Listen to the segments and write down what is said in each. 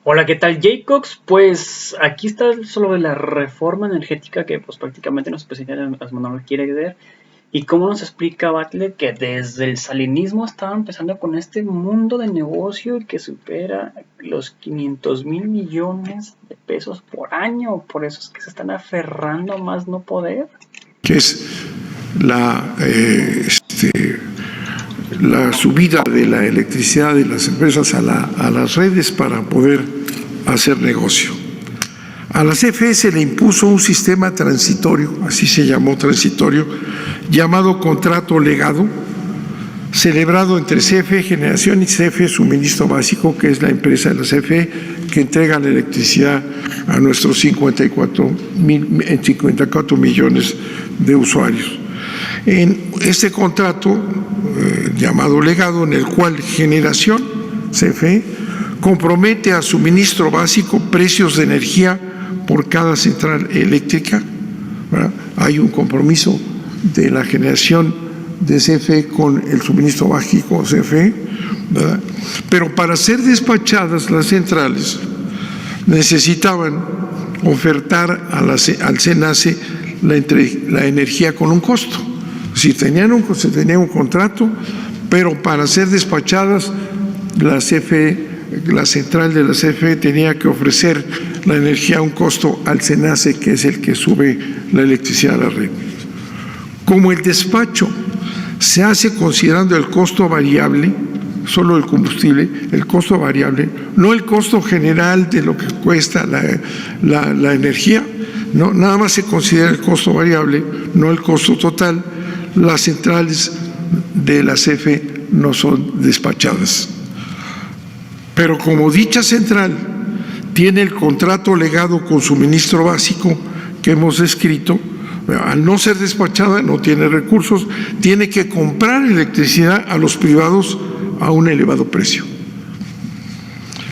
Hola, ¿qué tal, Jacobs? Pues aquí está sobre la reforma energética que pues prácticamente nuestro presidente Andrés Manuel quiere ver. Y cómo nos explica Butler que desde el salinismo estaba empezando con este mundo de negocio que supera los 500,000 millones de pesos por año. Por eso es que se están aferrando a más no poder. Que es la, la subida de la electricidad de las empresas a las redes para poder hacer negocio. A la CFE se le impuso un sistema transitorio, así se llamó transitorio, llamado contrato legado, celebrado entre CFE Generación y CFE Suministro Básico, que es la empresa de la CFE que entrega la electricidad a nuestros 54 millones de usuarios. En este contrato llamado legado, en el cual Generación, CFE, compromete a suministro básico precios de energía por cada central eléctrica, ¿verdad? Hay un compromiso de la generación de CFE con el suministro básico CFE, ¿verdad? Pero para ser despachadas las centrales necesitaban ofertar al SENACE la energía con un costo. Si tenían se tenía un contrato, pero para ser despachadas la CFE, la central de la CFE tenía que ofrecer la energía a un costo al SENACE, que es el que sube la electricidad a la red. Como el despacho se hace considerando el costo variable, solo el combustible, el costo variable, no el costo general de lo que cuesta la energía, no, nada más se considera el costo variable, no el costo total. Las centrales de la CFE no son despachadas. Pero como dicha central tiene el contrato legado con suministro básico que hemos escrito, al no ser despachada no tiene recursos, tiene que comprar electricidad a los privados a un elevado precio.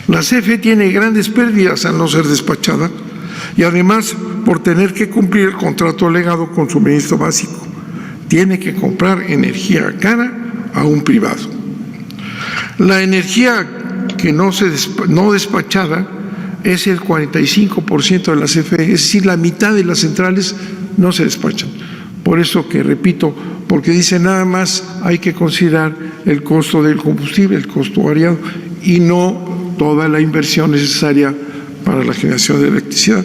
La CFE tiene grandes pérdidas al no ser despachada y además por tener que cumplir el contrato legado con suministro básico. Tiene que comprar energía cara a un privado. La energía que no despachada es el 45% de la CFE, es decir, la mitad de las centrales no se despachan. Por eso que repito, porque dice nada más hay que considerar el costo del combustible, el costo variado, y no toda la inversión necesaria para la generación de electricidad.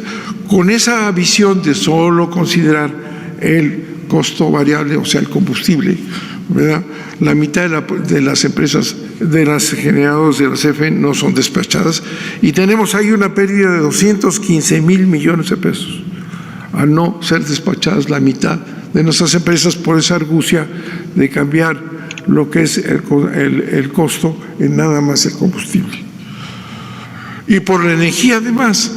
Con esa visión de solo considerar el costo variable, o sea, el combustible, ¿verdad? La mitad de las empresas, de las generadoras de la CFE no son despachadas y tenemos ahí una pérdida de 215,000 millones de pesos al no ser despachadas la mitad de nuestras empresas por esa argucia de cambiar lo que es el costo en nada más el combustible. Y por la energía además,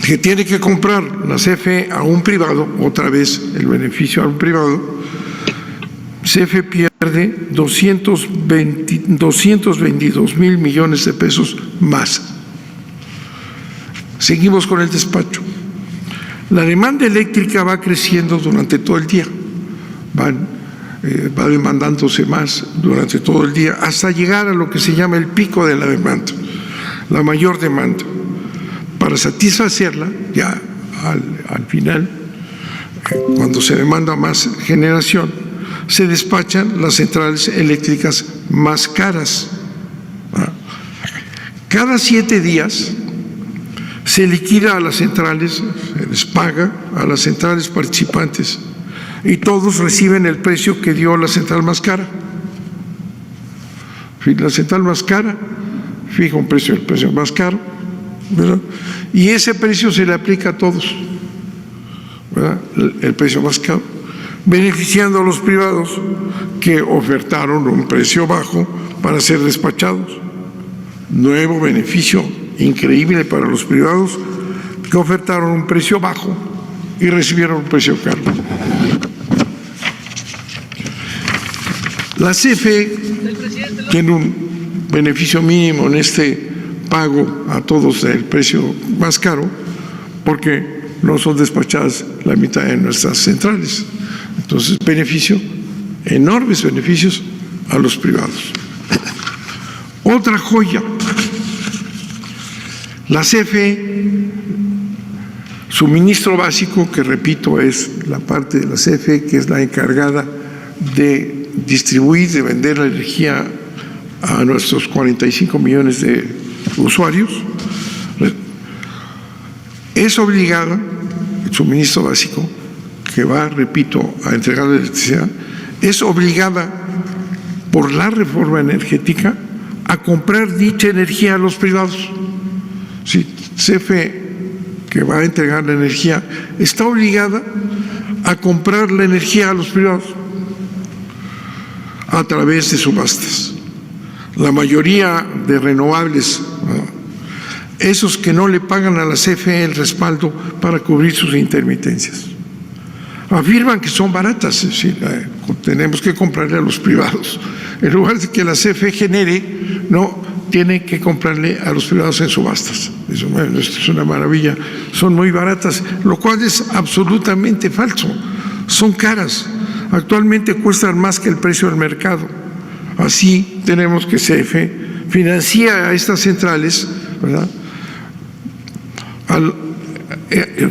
que tiene que comprar la CFE a un privado, otra vez el beneficio a un privado, CFE pierde 222,000 millones de pesos más. Seguimos con el despacho. La demanda eléctrica va creciendo durante todo el día, va demandándose más durante todo el día, hasta llegar a lo que se llama el pico de la demanda, la mayor demanda. Para satisfacerla, ya al final, cuando se demanda más generación, se despachan las centrales eléctricas más caras. Cada 7 días se liquida a las centrales, se les paga a las centrales participantes y todos reciben el precio que dio la central más cara. La central más cara fija un precio, el precio más caro, ¿verdad? Y ese precio se le aplica a todos, ¿verdad? El precio más caro, beneficiando a los privados que ofertaron un precio bajo para ser despachados. Nuevo beneficio increíble para los privados que ofertaron un precio bajo y recibieron un precio caro. La CFE tiene un beneficio mínimo en este pago a todos del precio más caro porque no son despachadas la mitad de nuestras centrales. Entonces, enormes beneficios a los privados. Otra joya La CFE, suministro básico, que repito es la parte de la CFE que es la encargada de distribuir, de vender la energía a nuestros 45 millones de usuarios, es obligada, el suministro básico, que va, repito, a entregar la electricidad, es obligada por la reforma energética a comprar dicha energía a los privados. Sí, CFE, que va a entregar la energía, está obligada a comprar la energía a los privados a través de subastas. La mayoría de renovables, esos que no le pagan a la CFE el respaldo para cubrir sus intermitencias, afirman que son baratas, es decir, tenemos que comprarle a los privados. En lugar de que la CFE genere, no, tiene que comprarle a los privados en subastas. Eso, bueno, esto es una maravilla, son muy baratas, lo cual es absolutamente falso, son caras, actualmente cuestan más que el precio del mercado. Así tenemos que CFE financia a estas centrales, ¿verdad?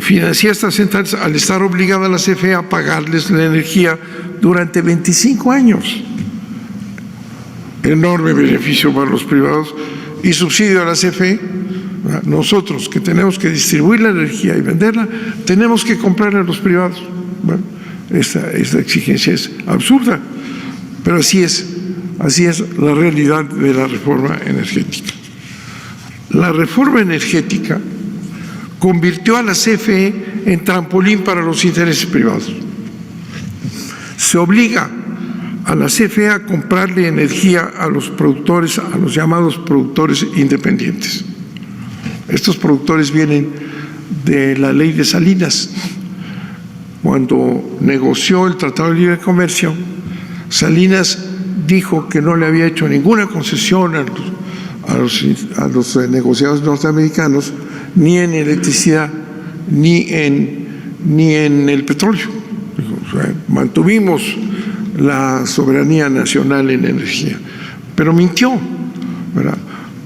Financia estas centrales al estar obligada a la CFE a pagarles la energía durante 25 años. Enorme beneficio para los privados y subsidio a la CFE. Nosotros que tenemos que distribuir la energía y venderla, tenemos que comprarla a los privados. Bueno, esta exigencia es absurda, pero así es la realidad de la reforma energética. La reforma energética convirtió a la CFE en trampolín para los intereses privados. Se obliga a la CFE a comprarle energía a los productores, a los llamados productores independientes. Estos productores vienen de la ley de Salinas. Cuando negoció el Tratado de Libre Comercio, Salinas dijo que no le había hecho ninguna concesión a los negociados norteamericanos, ni en electricidad, ni en el petróleo. O sea, mantuvimos la soberanía nacional en energía, pero mintió, ¿verdad?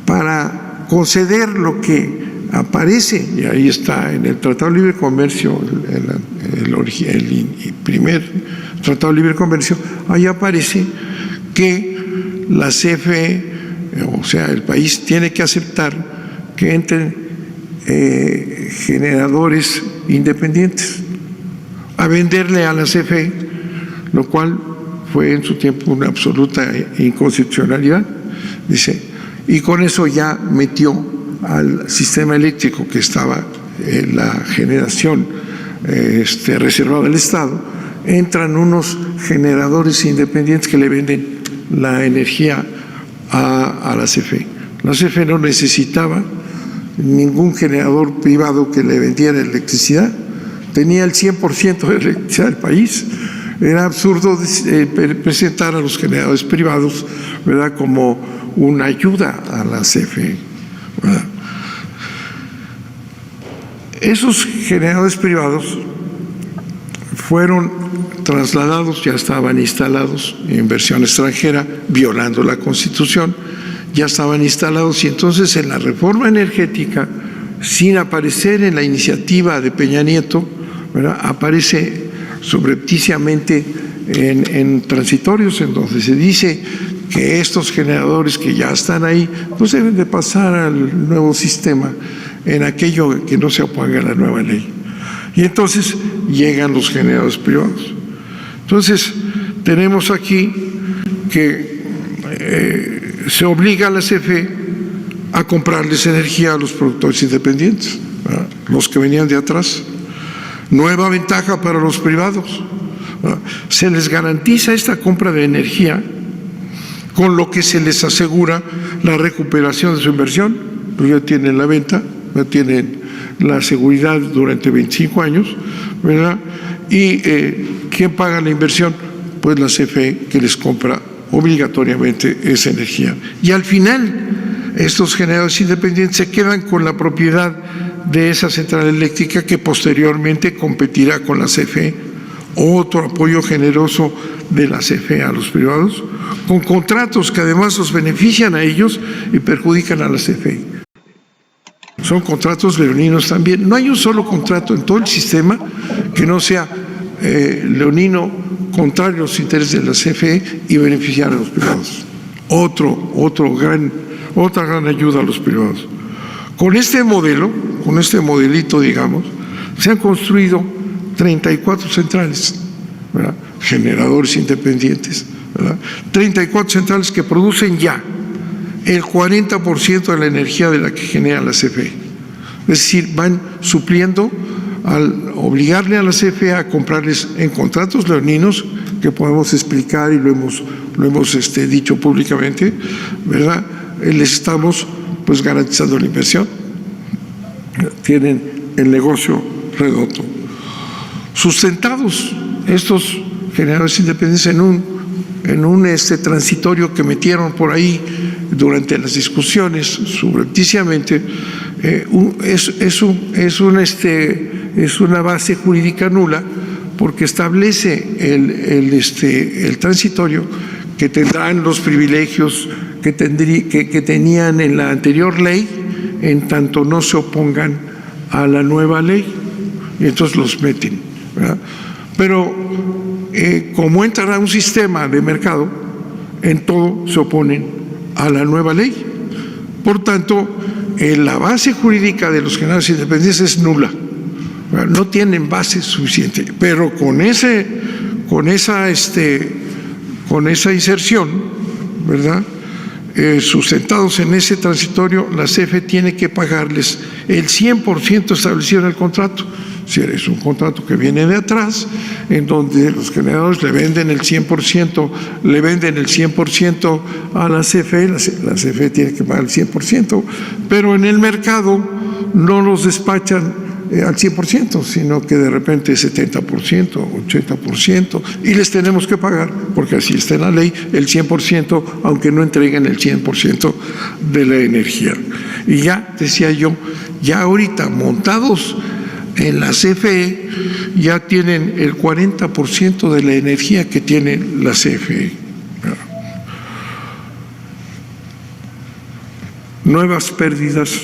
Para conceder lo que aparece, y ahí está en el Tratado de Libre Comercio, el primer Tratado de Libre Comercio, ahí aparece que la CFE, o sea, el país tiene que aceptar que entren generadores independientes a venderle a la CFE, lo cual fue en su tiempo una absoluta inconstitucionalidad, dice, y con eso ya metió al sistema eléctrico que estaba en la generación reservada al Estado, entran unos generadores independientes que le venden la energía a la CFE. La CFE no necesitaba ningún generador privado que le vendiera electricidad, tenía el 100% de electricidad del país. Era absurdo presentar a los generadores privados, ¿verdad?, como una ayuda a la CFE, ¿verdad? Esos generadores privados fueron trasladados, ya estaban instalados, inversión extranjera, violando la Constitución, ya estaban instalados, y entonces en la reforma energética, sin aparecer en la iniciativa de Peña Nieto, ¿verdad?, aparece subrepticiamente en transitorios, en donde se dice que estos generadores que ya están ahí, pues deben de pasar al nuevo sistema en aquello que no se oponga a la nueva ley. Y entonces llegan los generadores privados. Entonces tenemos aquí que se obliga a la CFE a comprarles energía a los productores independientes, ¿verdad?, los que venían de atrás. Nueva ventaja para los privados, ¿verdad? Se les garantiza esta compra de energía, con lo que se les asegura la recuperación de su inversión, pues ya tienen la venta, ya tienen la seguridad durante 25 años, ¿verdad? Y ¿quién paga la inversión? Pues la CFE, que les compra obligatoriamente esa energía. Y al final, estos generadores independientes se quedan con la propiedad de esa central eléctrica, que posteriormente competirá con la CFE. Otro apoyo generoso de la CFE a los privados, con contratos que además los benefician a ellos y perjudican a la CFE. son contratos leoninos también. No hay un solo contrato en todo el sistema que no sea leonino, contrario a los intereses de la CFE y beneficiar a los privados. Otra gran ayuda a los privados. Con este modelo, con este modelito, digamos, se han construido 34 centrales, ¿verdad? Generadores independientes, ¿verdad? 34 centrales que producen ya el 40% de la energía de la que genera la CFE. Es decir, van supliendo al obligarle a la CFE a comprarles en contratos leoninos, que podemos explicar y lo hemos dicho públicamente, ¿verdad? Les estamos pues garantizando la inversión. Tienen el negocio redondo. Sustentados estos generadores independientes en un transitorio que metieron por ahí durante las discusiones subrepticiamente, es una base jurídica nula, porque establece el transitorio que tendrán los privilegios que tenían en la anterior ley, en tanto no se opongan a la nueva ley, y entonces los meten, ¿verdad? Pero como entrará un sistema de mercado, en todo se oponen a la nueva ley. Por tanto, la base jurídica de los generadores independientes es nula, ¿verdad? No tienen base suficiente, pero con esa inserción, ¿verdad? Sustentados en ese transitorio, la CFE tiene que pagarles el 100% establecido en el contrato. Si es un contrato que viene de atrás, en donde los generadores le venden el 100%, a la CFE, la CFE tiene que pagar el 100%, pero en el mercado no los despachan al 100%, sino que de repente 70%, 80%, y les tenemos que pagar, porque así está en la ley, el 100%, aunque no entreguen el 100% de la energía. Y ya, decía yo, ya ahorita montados en la CFE, ya tienen el 40% de la energía que tiene la CFE. Nuevas pérdidas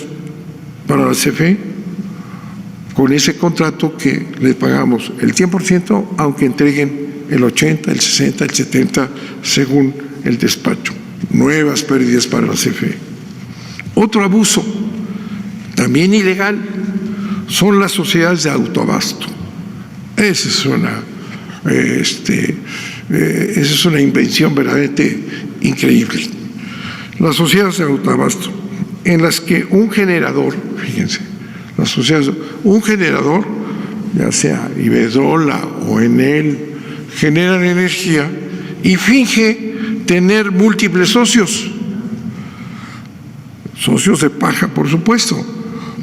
para la CFE, con ese contrato que le pagamos el 100%, aunque entreguen el 80, el 60, el 70, según el despacho. Nuevas pérdidas para la CFE. Otro abuso, también ilegal, son las sociedades de autoabasto. Esa es una invención verdaderamente increíble. Las sociedades de autoabasto, en las que un generador, fíjense, las sociedades, un generador, ya sea Iberdrola o Enel, generan energía y finge tener múltiples socios de paja, por supuesto,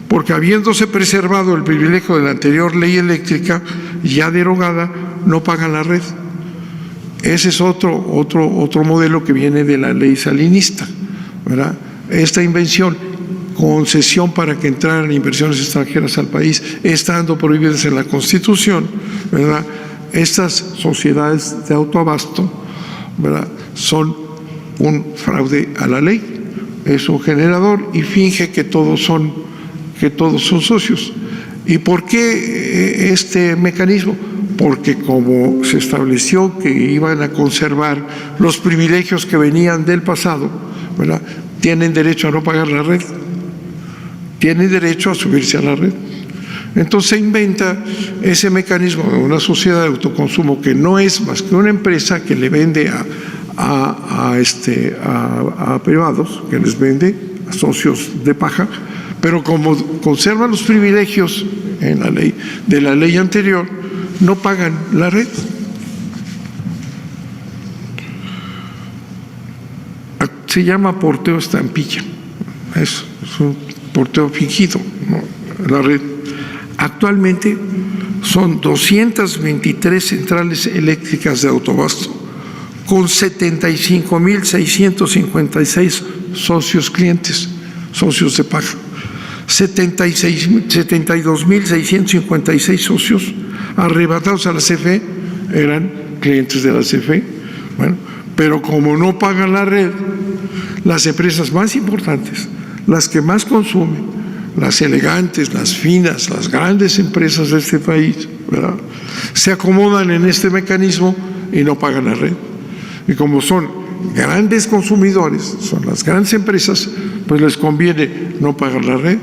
porque habiéndose preservado el privilegio de la anterior ley eléctrica ya derogada, no pagan la red. Ese es otro modelo que viene de la ley salinista, ¿verdad? Esta invención, concesión para que entraran inversiones extranjeras al país, estando prohibidas en la Constitución, ¿verdad? Estas sociedades de autoabasto, ¿verdad?, son un fraude a la ley. Es un generador y finge que todos son socios. ¿Y por qué este mecanismo? Porque como se estableció que iban a conservar los privilegios que venían del pasado, ¿verdad?, tienen derecho a no pagar la red, tienen derecho a subirse a la red. Entonces se inventa ese mecanismo de una sociedad de autoconsumo que no es más que una empresa que le vende a privados, que les vende a socios de paja, pero como conservan los privilegios en la ley de la ley anterior, no pagan la red. Se llama porteo estampilla, es un porteo fingido, ¿no? La red. Actualmente son 223 centrales eléctricas de autoabasto con 75.656 socios clientes, socios de paga, 72.656 socios arrebatados a la CFE eran clientes de la CFE. Bueno, pero como no pagan la red, las empresas más importantes, las que más consumen, las elegantes, las finas, las grandes empresas de este país, ¿verdad?, se acomodan en este mecanismo y no pagan la red. Y como son grandes consumidores, son las grandes empresas, pues les conviene no pagar la red.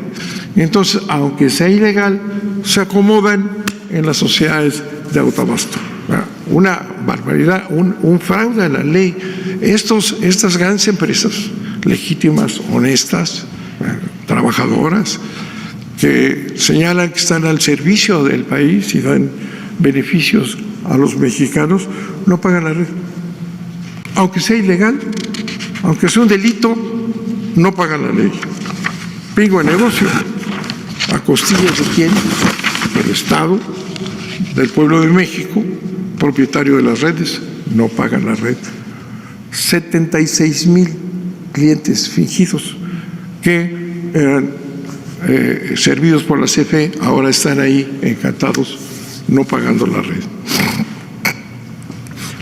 Y entonces, aunque sea ilegal, se acomodan en las sociedades de autoabasto. Una barbaridad, un fraude a la ley. Estas grandes empresas legítimas, honestas, trabajadoras, que señalan que están al servicio del país y dan beneficios a los mexicanos, no pagan la red. Aunque sea ilegal, aunque sea un delito, no pagan la ley. Pingo de negocio. ¿A costillas de quién? Del Estado, del pueblo de México, propietario de las redes, no pagan la red. 76,000 clientes fingidos que eran servidos por la CFE, ahora están ahí encantados, no pagando la red.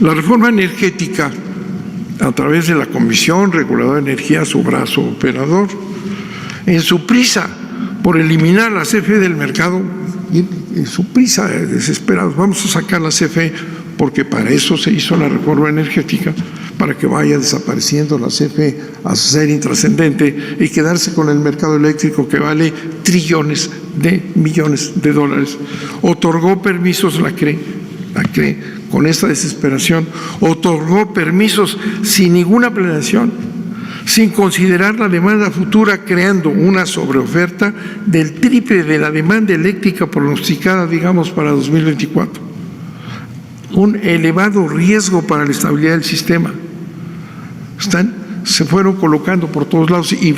La reforma energética, a través de la Comisión Reguladora de Energía, su brazo operador, en su prisa por eliminar la CFE del mercado, en su prisa, desesperados, vamos a sacar la CFE, porque para eso se hizo la reforma energética, para que vaya desapareciendo la CFE a ser intrascendente y quedarse con el mercado eléctrico que vale trillones de millones de dólares. Otorgó permisos, la CRE, con esta desesperación, otorgó permisos sin ninguna planeación, sin considerar la demanda futura, creando una sobreoferta del triple de la demanda eléctrica pronosticada, digamos, para 2024. Un elevado riesgo para la estabilidad del sistema. Se fueron colocando por todos lados y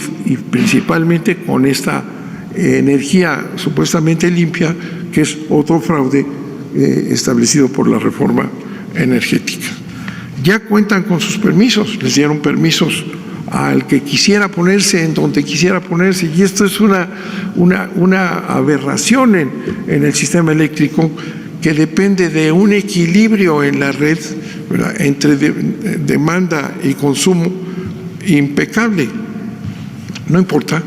principalmente con esta energía supuestamente limpia, que es otro fraude establecido por la reforma energética. Ya cuentan con sus permisos, les dieron permisos al que quisiera ponerse en donde quisiera ponerse, y esto es una aberración en el sistema eléctrico, que depende de un equilibrio en la red, ¿verdad?, entre demanda y consumo impecable. No importa,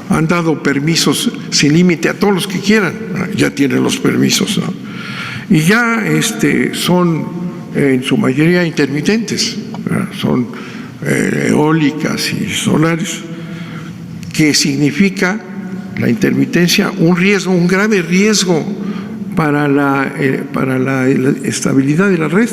han dado permisos sin límite a todos los que quieran, ya tienen los permisos, ¿no? Y ya son en su mayoría intermitentes, ¿verdad?, son eólicas y solares, que significa la intermitencia un riesgo, un grave riesgo para la estabilidad de la red.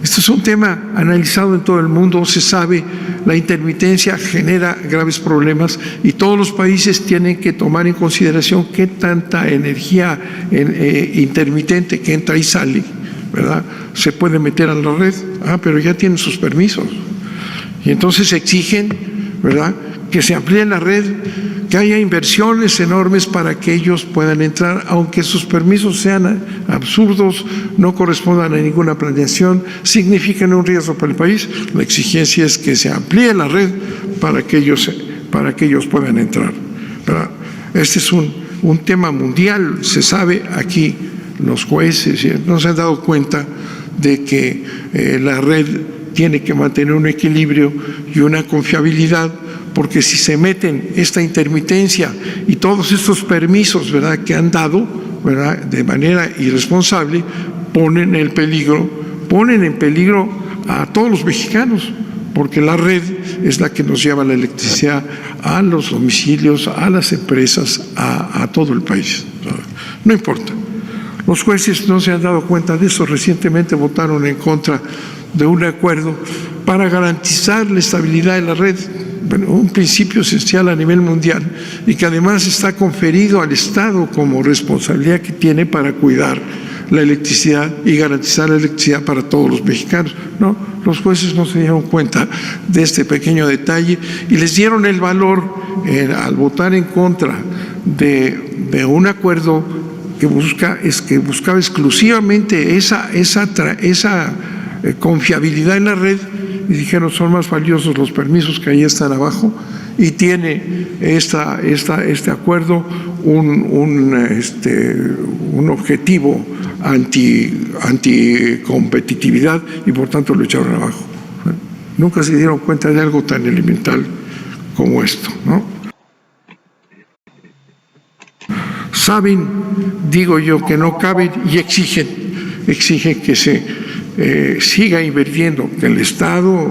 Este es un tema analizado en todo el mundo, se sabe, la intermitencia genera graves problemas y todos los países tienen que tomar en consideración qué tanta energía intermitente que entra y sale, ¿verdad?, se puede meter a la red. Pero ya tienen sus permisos. Y entonces exigen, ¿verdad?, que se amplíe la red, que haya inversiones enormes para que ellos puedan entrar, aunque sus permisos sean absurdos, no correspondan a ninguna planeación, significan un riesgo para el país. La exigencia es que se amplíe la red para que ellos puedan entrar, ¿verdad? Este es un tema mundial, se sabe. Aquí los jueces no se han dado cuenta de que la red tiene que mantener un equilibrio y una confiabilidad, porque si se meten esta intermitencia y todos estos permisos, ¿verdad?, que han dado, ¿verdad?, de manera irresponsable, ponen en peligro a todos los mexicanos, porque la red es la que nos lleva la electricidad a los domicilios, a las empresas, a todo el país. No importa. Los jueces no se han dado cuenta de eso. Recientemente votaron en contra de un acuerdo para garantizar la estabilidad de la red, un principio esencial a nivel mundial, y que además está conferido al Estado como responsabilidad que tiene para cuidar la electricidad y garantizar la electricidad para todos los mexicanos. No, los jueces no se dieron cuenta de este pequeño detalle y les dieron el valor al votar en contra de un acuerdo que buscaba exclusivamente esa confiabilidad en la red, y dijeron: son más valiosos los permisos que ahí están abajo, y tiene este acuerdo un objetivo anticompetitividad, y por tanto lo echaron abajo. Nunca se dieron cuenta de algo tan elemental como esto, ¿no? saben, digo yo, que no caben y exigen que se siga invirtiendo, que el Estado,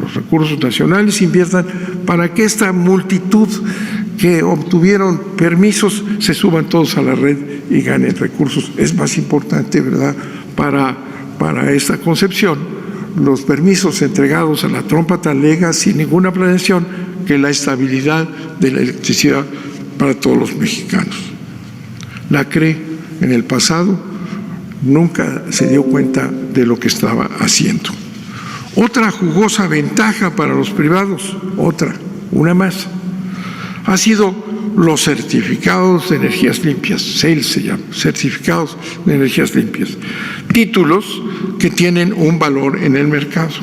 los recursos nacionales inviertan para que esta multitud que obtuvieron permisos se suban todos a la red y ganen recursos. Es más importante, ¿verdad?, para esta concepción, los permisos entregados a la trompa talega sin ninguna planeación, que la estabilidad de la electricidad para todos los mexicanos. La CRE en el pasado nunca se dio cuenta de lo que estaba haciendo. Otra jugosa ventaja para los privados, una más, ha sido los certificados de energías limpias, CEL se llama, certificados de energías limpias, títulos que tienen un valor en el mercado.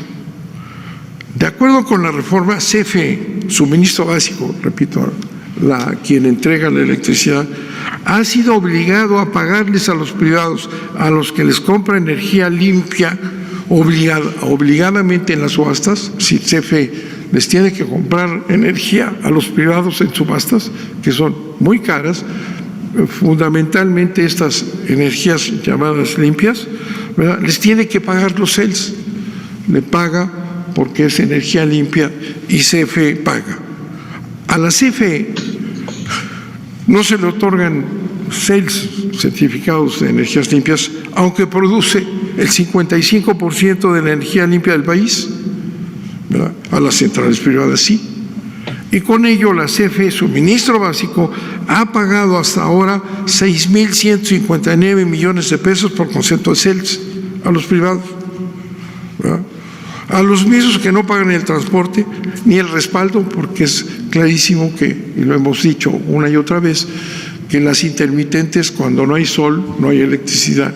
De acuerdo con la reforma, CFE, suministro básico, repito, quien entrega la electricidad, ha sido obligado a pagarles a los privados, a los que les compra energía limpia, obligadamente en las subastas. Si CFE les tiene que comprar energía a los privados en subastas, que son muy caras, fundamentalmente estas energías llamadas limpias, ¿verdad?, les tiene que pagar los CELS. Le paga porque es energía limpia y CFE paga. A la CFE no se le otorgan CELS, certificados de energías limpias, aunque produce el 55% de la energía limpia del país, ¿verdad? A las centrales privadas sí. Y con ello la CFE, suministro básico, ha pagado hasta ahora 6,159 millones de pesos por concepto de CELS a los privados, ¿verdad?, a los mismos que no pagan el transporte ni el respaldo, porque es clarísimo que, y lo hemos dicho una y otra vez, que las intermitentes, cuando no hay sol, no hay electricidad,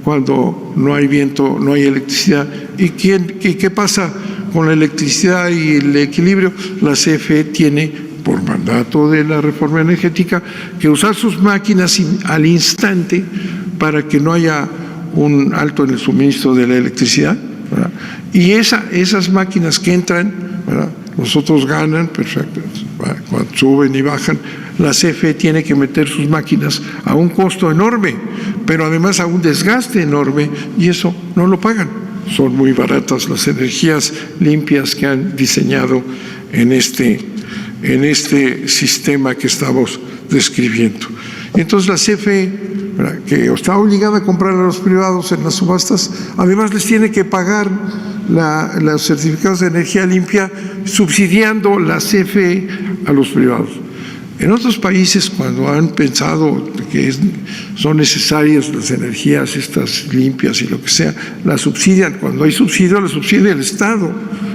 cuando no hay viento, no hay electricidad. ¿Y qué pasa con la electricidad y el equilibrio? La CFE tiene, por mandato de la reforma energética, que usar sus máquinas al instante para que no haya un alto en el suministro de la electricidad, ¿verdad? Y esas máquinas que entran, ¿verdad?, los otros ganan, perfecto, cuando suben y bajan, la CFE tiene que meter sus máquinas a un costo enorme, pero además a un desgaste enorme, y eso no lo pagan. Son muy baratas las energías limpias que han diseñado en este sistema que estamos describiendo. Entonces la CFE, ¿verdad?, que está obligada a comprar a los privados en las subastas, además les tiene que pagar los certificados de energía limpia, subsidiando la CFE a los privados. En otros países, cuando han pensado que son necesarias las energías estas limpias y lo que sea, las subsidian. Cuando hay subsidio, la subsidia el Estado.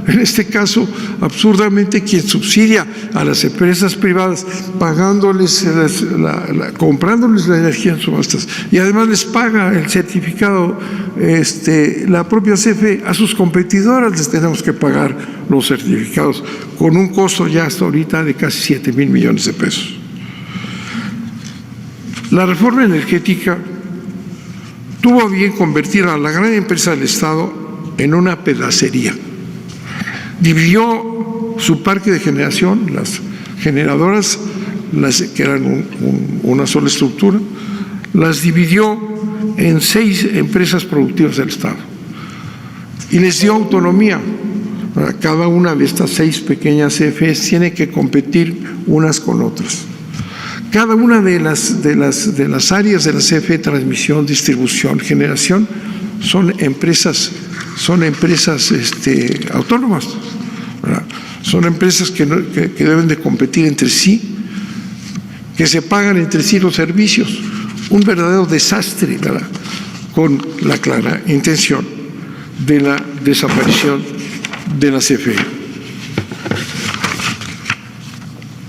En este caso, absurdamente, quien subsidia a las empresas privadas, pagándoles, comprándoles la energía en subastas, y además les paga el certificado, la propia CFE. A sus competidoras les tenemos que pagar los certificados, con un costo ya hasta ahorita de casi 7,000 millones de pesos. La reforma energética tuvo a bien convertir a la gran empresa del Estado en una pedacería. Dividió su parque de generación, las generadoras, que eran una sola estructura, las dividió en 6 empresas productivas del Estado y les dio autonomía. Cada una de estas 6 pequeñas CFEs tiene que competir unas con otras. Cada una de las áreas de la CFE, transmisión, distribución, generación, son empresas autónomas, ¿verdad? Son empresas que deben de competir entre sí, que se pagan entre sí los servicios. Un verdadero desastre, ¿verdad?, con la clara intención de la desaparición de la CFE.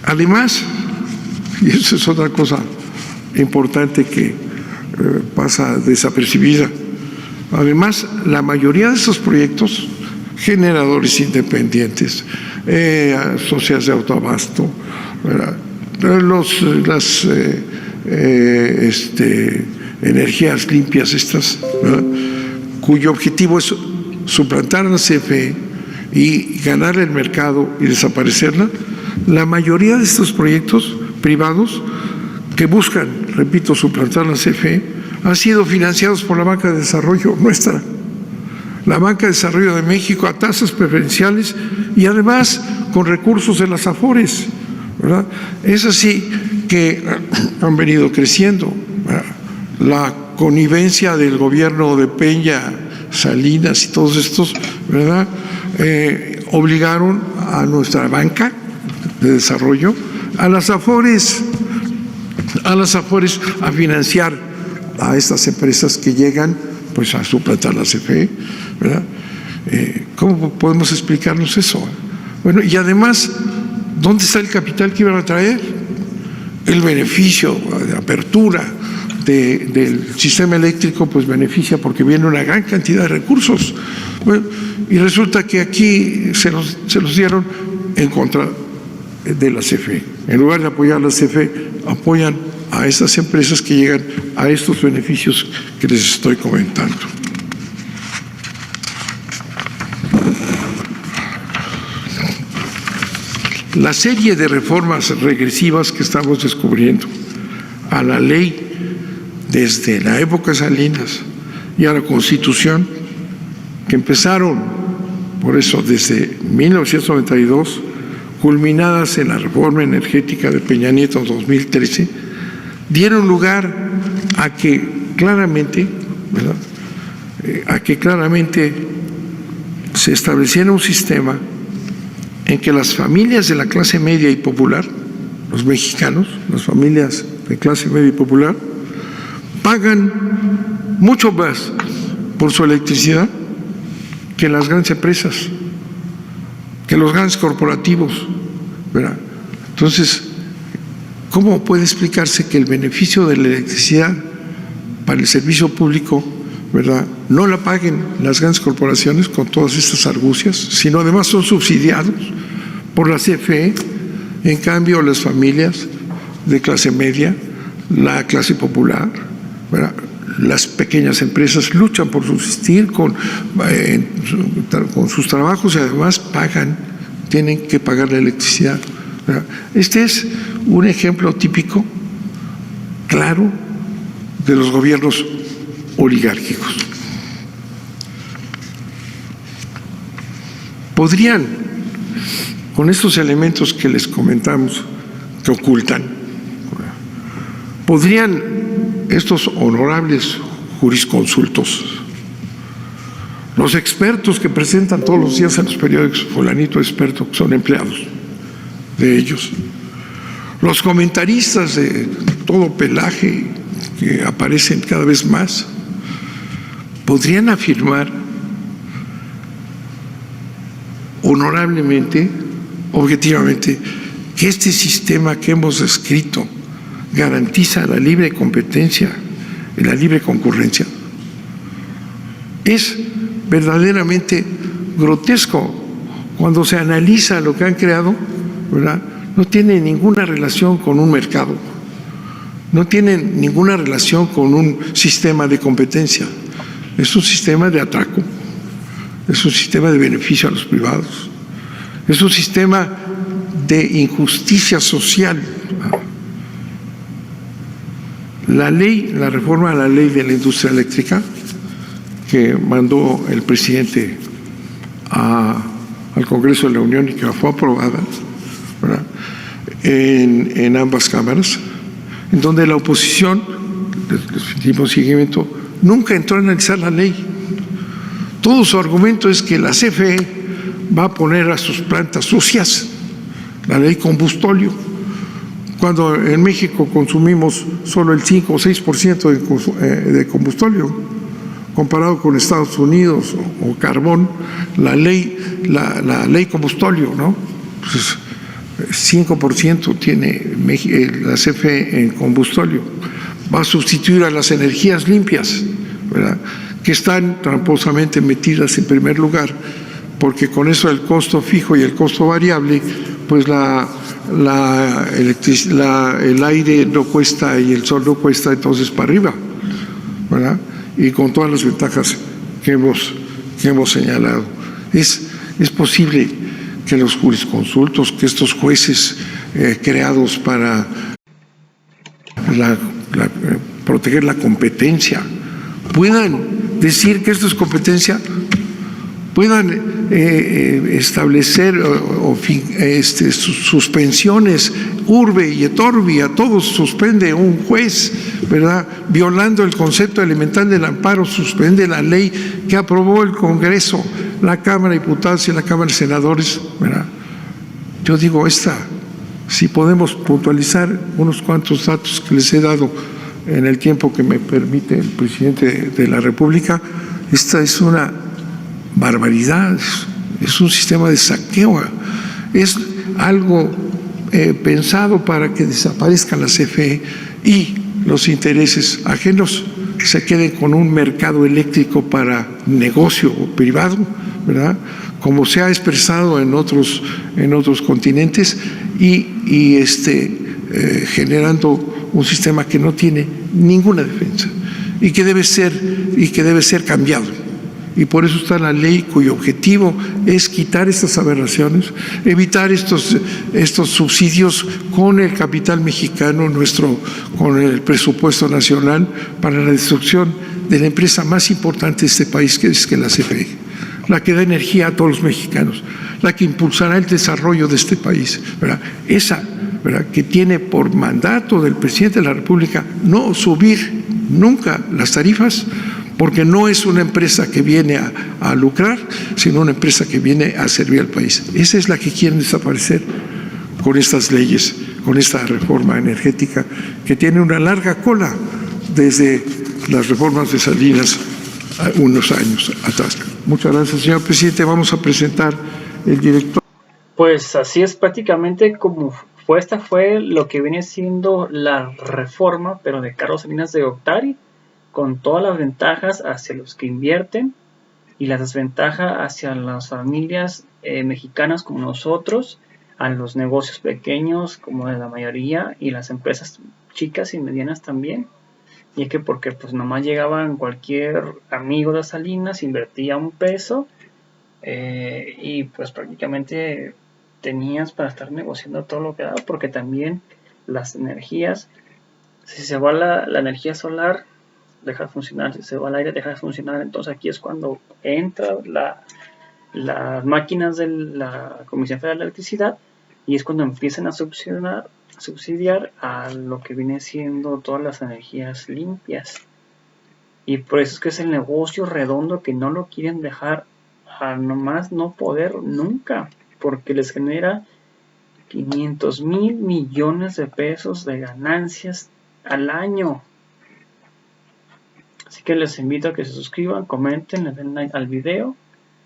Además, y eso es otra cosa importante que pasa desapercibida, además, la mayoría de estos proyectos, generadores independientes, sociedades de autoabasto, las energías limpias estas, ¿verdad?, cuyo objetivo es suplantar a la CFE y ganar el mercado y desaparecerla. La mayoría de estos proyectos privados que buscan, repito, suplantar la CFE, han sido financiados por la Banca de Desarrollo nuestra, la Banca de Desarrollo de México, a tasas preferenciales y además con recursos de las AFORES, ¿verdad? Es así que han venido creciendo, ¿verdad? La connivencia del gobierno de Peña, Salinas y todos estos, ¿verdad? Obligaron a nuestra banca de desarrollo, a las AFORES a financiar a estas empresas que llegan pues a suplantar la CFE, ¿verdad? ¿Cómo podemos explicarnos eso? Bueno, y además, ¿dónde está el capital que iban a traer? El beneficio de apertura del sistema eléctrico pues beneficia porque viene una gran cantidad de recursos. Bueno, y resulta que aquí se los dieron en contra de la CFE. En lugar de apoyar a la CFE, apoyan a estas empresas que llegan a estos beneficios que les estoy comentando. La serie de reformas regresivas que estamos descubriendo a la ley desde la época de Salinas y a la Constitución, que empezaron, por eso, desde 1992, culminadas en la reforma energética de Peña Nieto en 2013, dieron lugar a que claramente, ¿verdad?, se estableciera un sistema en que las familias de la clase media y popular, los mexicanos, las familias de clase media y popular, pagan mucho más por su electricidad que las grandes empresas, que los grandes corporativos, ¿verdad? Entonces, ¿cómo puede explicarse que el beneficio de la electricidad para el servicio público, ¿verdad?, no la paguen las grandes corporaciones con todas estas argucias, sino además son subsidiados por la CFE? En cambio, las familias de clase media, la clase popular, ¿verdad?, las pequeñas empresas luchan por subsistir con sus trabajos y además tienen que pagar la electricidad, ¿verdad? Este es un ejemplo típico, claro, de los gobiernos oligárquicos. Podrían, con estos elementos que les comentamos, que ocultan, podrían estos honorables jurisconsultos, los expertos que presentan todos los días en los periódicos, fulanito experto, que son empleados de ellos, los comentaristas de todo pelaje que aparecen cada vez más, podrían afirmar honorablemente, objetivamente, que este sistema que hemos descrito garantiza la libre competencia y la libre concurrencia. Es verdaderamente grotesco cuando se analiza lo que han creado, ¿verdad? No tiene ninguna relación con un mercado, no tiene ninguna relación con un sistema de competencia, es un sistema de atraco, es un sistema de beneficio a los privados, es un sistema de injusticia social. La reforma a la ley de la industria eléctrica que mandó el presidente al Congreso de la Unión y que fue aprobada, ¿verdad?, en ambas cámaras, en donde la oposición, les dimos seguimiento, nunca entró a analizar la ley. Todo su argumento es que la CFE va a poner a sus plantas sucias la ley combustóleo, cuando en México consumimos solo el 5 o 6% de combustóleo, comparado con Estados Unidos o carbón, la ley combustóleo, ¿no? Pues 5% tiene la CFE en combustóleo. Va a sustituir a las energías limpias, ¿verdad?, que están tramposamente metidas en primer lugar, porque con eso el costo fijo y el costo variable, pues el aire no cuesta y el sol no cuesta, entonces para arriba, ¿verdad?, y con todas las ventajas que hemos señalado. Es posible que los jurisconsultos, que estos jueces creados para proteger la competencia, puedan decir que esto es competencia, puedan establecer suspensiones urbe y et orbi, a todos suspende un juez, ¿verdad? Violando el concepto elemental del amparo, suspende la ley que aprobó el Congreso, la Cámara de Diputados y la Cámara de Senadores, ¿verdad? Yo digo, si podemos puntualizar unos cuantos datos que les he dado en el tiempo que me permite el presidente de la República, esta es una barbaridad, es un sistema de saqueo, es algo pensado para que desaparezcan las CFE y los intereses ajenos se queden con un mercado eléctrico para negocio privado, ¿verdad? Como se ha expresado en otros continentes y generando un sistema que no tiene ninguna defensa y que debe ser cambiado. Y por eso está la ley cuyo objetivo es quitar estas aberraciones, evitar estos subsidios con el capital mexicano, con el presupuesto nacional para la destrucción de la empresa más importante de este país, que es la CFE, la que da energía a todos los mexicanos, la que impulsará el desarrollo de este país, ¿verdad? Esa, ¿verdad?, que tiene por mandato del presidente de la República no subir nunca las tarifas, porque no es una empresa que viene a lucrar, sino una empresa que viene a servir al país. Esa es la que quieren desaparecer con estas leyes, con esta reforma energética que tiene una larga cola desde las reformas de Salinas unos años atrás. Muchas gracias, señor presidente. Vamos a presentar el director. Pues así es prácticamente como esta fue lo que viene siendo la reforma, pero de Carlos Salinas de Gortari, con todas las ventajas hacia los que invierten y las desventajas hacia las familias mexicanas como nosotros, a los negocios pequeños como de la mayoría y las empresas chicas y medianas también. Y es que porque pues nomás llegaban cualquier amigo de Salinas, invertía $1 y pues prácticamente tenías para estar negociando todo lo que daba, porque también las energías, si se va la energía solar, deja de funcionar, si se va al aire, deja de funcionar. Entonces aquí es cuando entra las máquinas de la Comisión Federal de Electricidad y es cuando empiezan a subsidiar a lo que viene siendo todas las energías limpias. Y por eso es que es el negocio redondo que no lo quieren dejar a nomás no poder nunca, porque les genera 500,000 millones de pesos de ganancias al año. Así que les invito a que se suscriban, comenten, le den like al video,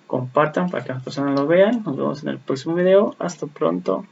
compartan para que las personas lo vean. Nos vemos en el próximo video. Hasta pronto.